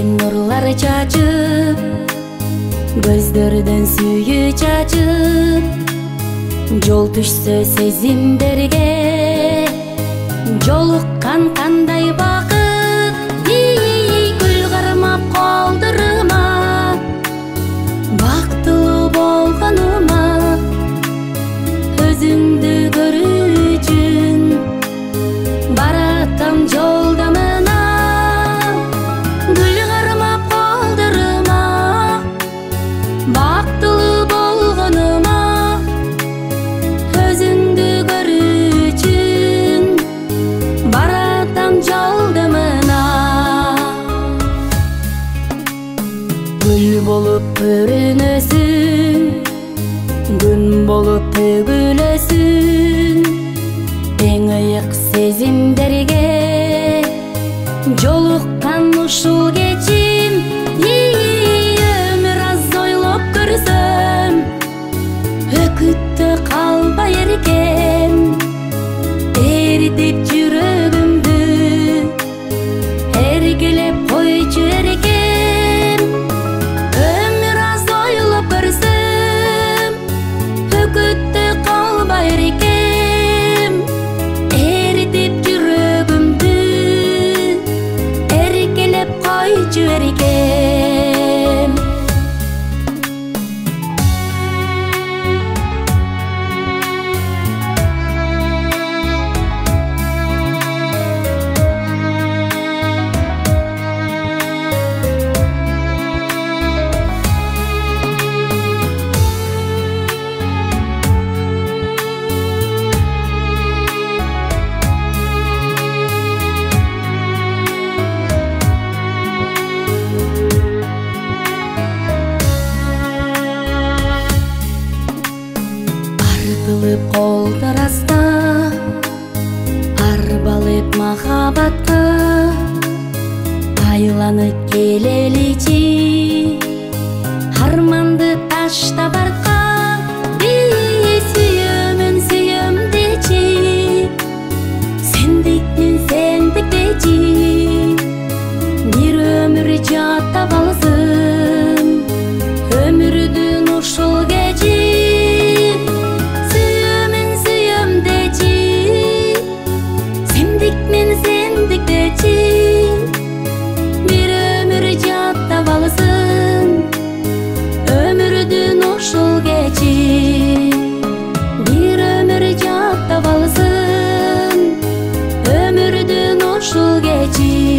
нурлар чачып, көздөрдөн сүйүү чачып, жол түшсө сезимдерге жолуккан кандай бакыт, гүл кармап колдурма, бактылуу болгонума, өзүңдү көрүү үчүн баратам жолдамына. Гүл кармап колдурма, бактылуу болгонума, өзүңдү көрүү үчүн баратам жолдамына. Гүл болуп көрүнөсүң, күн болуп төгүлөсүң, эң ыйык сезимдерге жолуккан ушул кечим. Өмүр аз ойлоп көрсөм, өкүттө калбай эркем, эритип жүрөгүмдү эркелеп койчу эркем. Өмүр аз ойлоп көрсөм, өкүттө калбай эркем, эритип жүрөгүмдү эркелеп койчу эркем. Артылып колдор аста, арбалып махабатка, айланып келеличи, арманды таштап артка. Сүйөмүн сүйөм дечи, сендиктин сендик дечи, бир өмүр жаттап алсын өмүрдүн ушул кечи. Бир өмүр жаттап алсын өмүрдүн ушул кечи, бир өмүр жаттап алсын өмүрдүн ушул кечи.